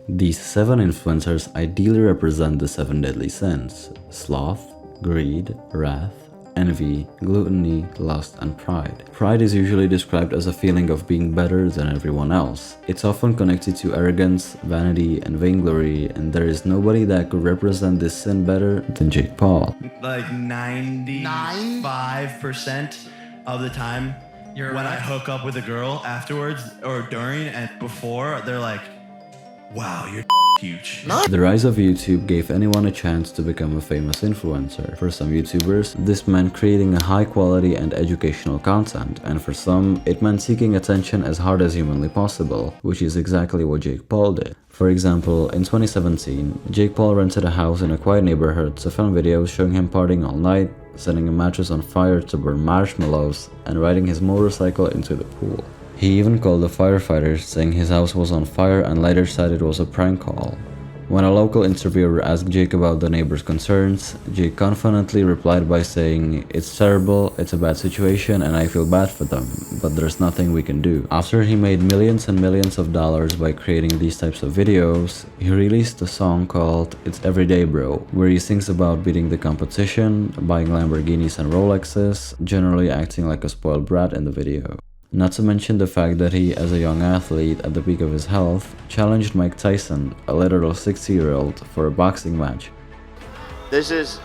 These 7 influencers ideally represent the 7 deadly sins: sloth, greed, wrath, envy, gluttony, lust, and pride. Pride is usually described as a feeling of being better than everyone else. It's often connected to arrogance, vanity, and vainglory, and there is nobody that could represent this sin better than Jake Paul. Like 95% of the time, when I hook up with a girl afterwards or during and before, they're like, wow, you're huge. The rise of YouTube gave anyone a chance to become a famous influencer. For some YouTubers, this meant creating a high quality and educational content, and for some, it meant seeking attention as hard as humanly possible, which is exactly what Jake Paul did. For example, in 2017, Jake Paul rented a house in a quiet neighborhood to film videos showing him partying all night, setting a mattress on fire to burn marshmallows, and riding his motorcycle into the pool. He even called the firefighters, saying his house was on fire, and later said it was a prank call. When a local interviewer asked Jake about the neighbors' concerns, Jake confidently replied by saying, "It's terrible, it's a bad situation, and I feel bad for them, but there's nothing we can do." After he made millions and millions of dollars by creating these types of videos, he released a song called "It's Everyday Bro," where he sings about beating the competition, buying Lamborghinis and Rolexes, generally acting like a spoiled brat in the video. Not to mention the fact that he, as a young athlete at the peak of his health, challenged Mike Tyson, a literal 60-year-old, for a boxing match. This is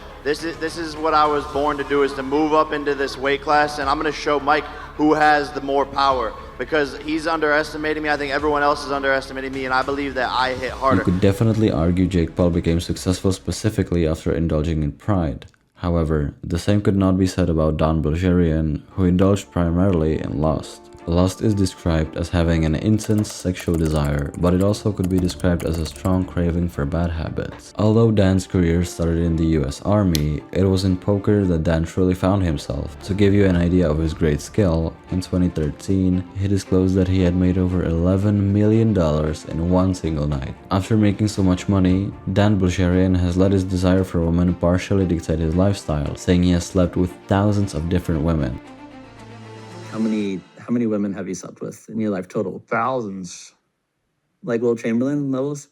what I was born to do, is to move up into this weight class, and I'm going to show Mike who has the more power, because he's underestimating me. I think everyone else is underestimating me, and I believe that I hit harder. You could definitely argue Jake Paul became successful specifically after indulging in pride. However, the same could not be said about Bilzerian, who indulged primarily in lust. Lust is described as having an intense sexual desire, but it also could be described as a strong craving for bad habits. Although Dan's career started in the US Army, it was in poker that Dan truly found himself. To give you an idea of his great skill, in 2013, he disclosed that he had made over $11 million in one single night. After making so much money, Dan Bilzerian has let his desire for women partially dictate his lifestyle, saying he has slept with thousands of different women. How many women have you slept with in your life total? Thousands. Like Will Chamberlain levels?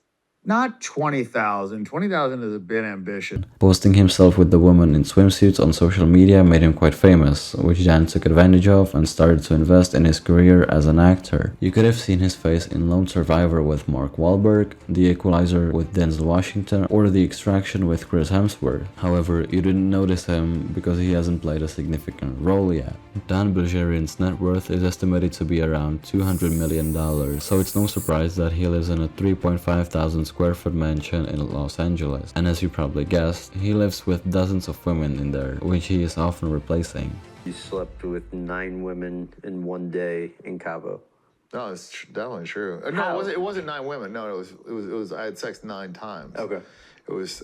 Not 20,000. 20,000 is a bit ambitious. Posting himself with the woman in swimsuits on social media made him quite famous, which Dan took advantage of and started to invest in his career as an actor. You could have seen his face in Lone Survivor with Mark Wahlberg, The Equalizer with Denzel Washington, or The Extraction with Chris Hemsworth. However, you didn't notice him because he hasn't played a significant role yet. Dan Bilzerian's net worth is estimated to be around $200 million, so it's no surprise that he lives in a 3.5 thousand square foot mansion in Los Angeles, and as you probably guessed, he lives with dozens of women in there, which he is often replacing. You slept with 9 women in one day in Cabo. No, it's definitely true. No, it wasn't 9 women. No, it was. I had sex 9 times. Okay. It was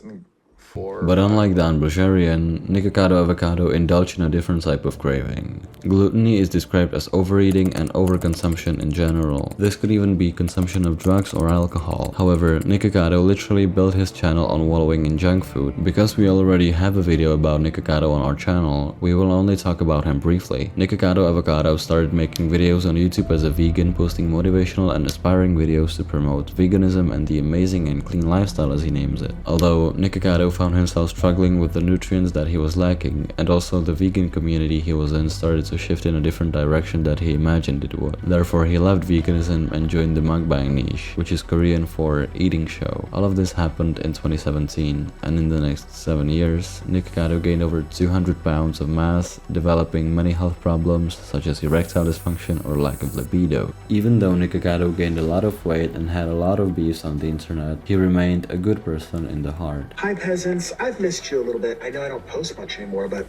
4. But unlike Dan Bilzerian, Nikocado Avocado indulged in a different type of craving. Gluttony is described as overeating and overconsumption in general. This could even be consumption of drugs or alcohol. However, Nikocado literally built his channel on wallowing in junk food. Because we already have a video about Nikocado on our channel, we will only talk about him briefly. Nikocado Avocado started making videos on YouTube as a vegan, posting motivational and aspiring videos to promote veganism and the amazing and clean lifestyle, as he names it. Although Nikocado found himself struggling with the nutrients that he was lacking, and also the vegan community he was in started to shift in a different direction that he imagined it would. Therefore, he left veganism and joined the mukbang niche, which is Korean for eating show. All of this happened in 2017, and in the next 7 years, Nikocado gained over 200 pounds of mass, developing many health problems such as erectile dysfunction or lack of libido. Even though Nikocado gained a lot of weight and had a lot of beefs on the internet, he remained a good person in the heart. Hi peasants, I've missed you a little bit. I know I don't post much anymore, but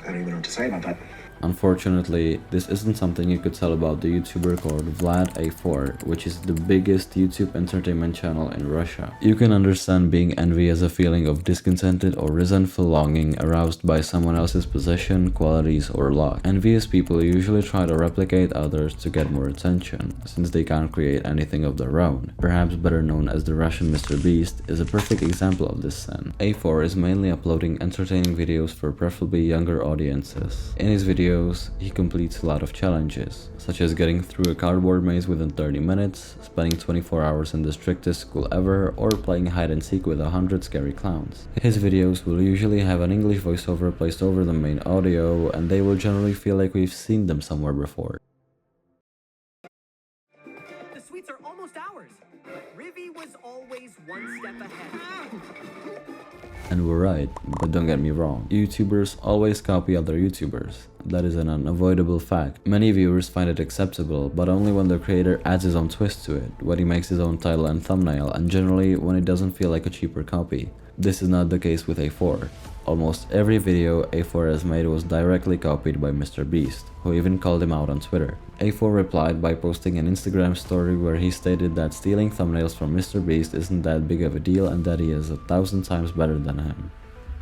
I don't even know what to say about that. Unfortunately, this isn't something you could tell about the YouTuber called Vlad A4, which is the biggest YouTube entertainment channel in Russia. You can understand being envy as a feeling of discontented or resentful longing aroused by someone else's possession, qualities, or luck. Envious people usually try to replicate others to get more attention, since they can't create anything of their own. Perhaps better known as the Russian Mr. Beast is a perfect example of this sin. A4 is mainly uploading entertaining videos for preferably younger audiences. In his videos, videos, he completes a lot of challenges, such as getting through a cardboard maze within 30 minutes, spending 24 hours in the strictest school ever, or playing hide and seek with 100 scary clowns. His videos will usually have an English voiceover placed over the main audio, and they will generally feel like we've seen them somewhere before. The sweets are almost ours. Rivi was always one step ahead. And we're right, but don't get me wrong, YouTubers always copy other YouTubers. That is an unavoidable fact. Many viewers find it acceptable, but only when the creator adds his own twist to it, when he makes his own title and thumbnail, and generally when it doesn't feel like a cheaper copy. This is not the case with A4. Almost every video A4 has made was directly copied by Mr. Beast, who even called him out on Twitter. A4 replied by posting an Instagram story where he stated that stealing thumbnails from Mr. Beast isn't that big of a deal and that he is 1,000 times better than him.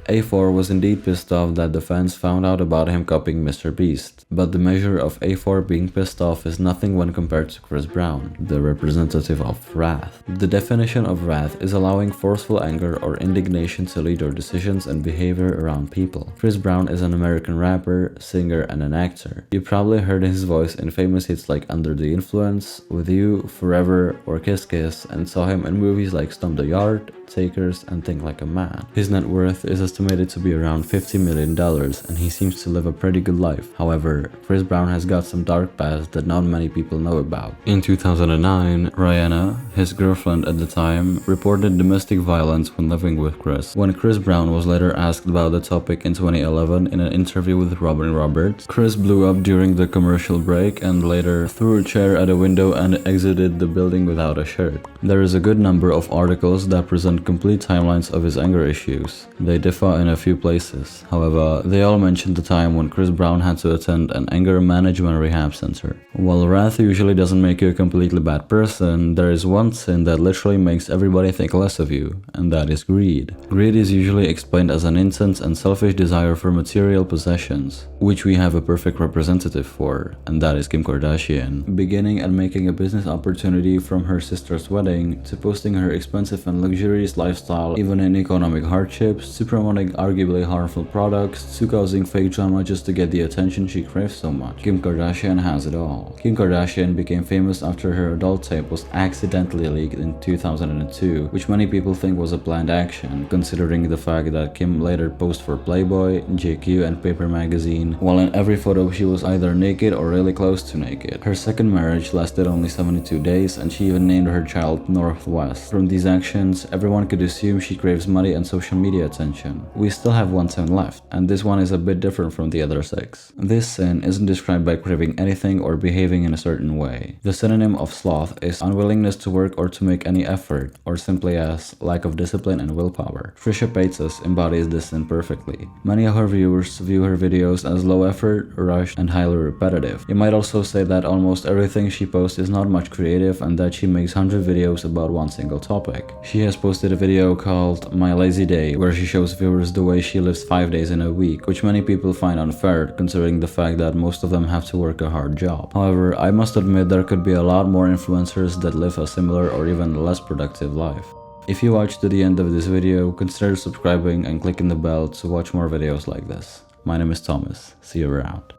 A4 was indeed pissed off that the fans found out about him copying Mr. Beast, but the measure of A4 being pissed off is nothing when compared to Chris Brown, the representative of wrath. The definition of wrath is allowing forceful anger or indignation to lead your decisions and behavior around people. Chris Brown is an American rapper, singer, and an actor. You probably heard his voice in famous hits like Under the Influence, With You, Forever, or Kiss Kiss, and saw him in movies like Stomp the Yard, Takers, and Think Like a Man. His net worth is estimated to be around $50 million, and he seems to live a pretty good life. However, Chris Brown has got some dark past that not many people know about. In 2009, Rihanna, his girlfriend at the time, reported domestic violence when living with Chris. When Chris Brown was later asked about the topic in 2011 in an interview with Robin Roberts, Chris blew up during the commercial break and later threw a chair at a window and exited the building without a shirt. There is a good number of articles that present complete timelines of his anger issues. They differ in a few places. However, they all mention the time when Chris Brown had to attend an anger management rehab center. While wrath usually doesn't make you a completely bad person, there is one sin that literally makes everybody think less of you, and that is greed. Greed is usually explained as an intense and selfish desire for material possessions, which we have a perfect representative for, and that is Kim Kardashian. Beginning at making a business opportunity from her sister's wedding, to posting her expensive and luxurious lifestyle even in economic hardships, to promoting arguably harmful products, to causing fake drama just to get the attention she craves so much. Kim Kardashian has it all. Kim Kardashian became famous after her adult tape was accidentally leaked in 2002, which many people think was a planned action, considering the fact that Kim later posed for Playboy, GQ, and Paper magazine, while in every photo she was either naked or really close to naked. Her second marriage lasted only 72 days, and she even named her child Northwest. From these actions, everyone could assume she craves money and social media attention. We still have one sin left, and this one is a bit different from the other 6. This sin isn't described by craving anything or behaving in a certain way. The synonym of sloth is unwillingness to work or to make any effort, or simply as lack of discipline and willpower. Trisha Paytas embodies this sin perfectly. Many of her viewers view her videos as low effort, rushed, and highly repetitive. You might also say that almost everything she posts is not much creative and that she makes 100 videos about one single topic. She has posted a video called My Lazy Day, where she shows viewers the way she lives 5 days in a week, which many people find unfair considering the fact that most of them have to work a hard job. However, I must admit there could be a lot more influencers that live a similar or even less productive life. If you watched to the end of this video, consider subscribing and clicking the bell to watch more videos like this. My name is Thomas. See you around.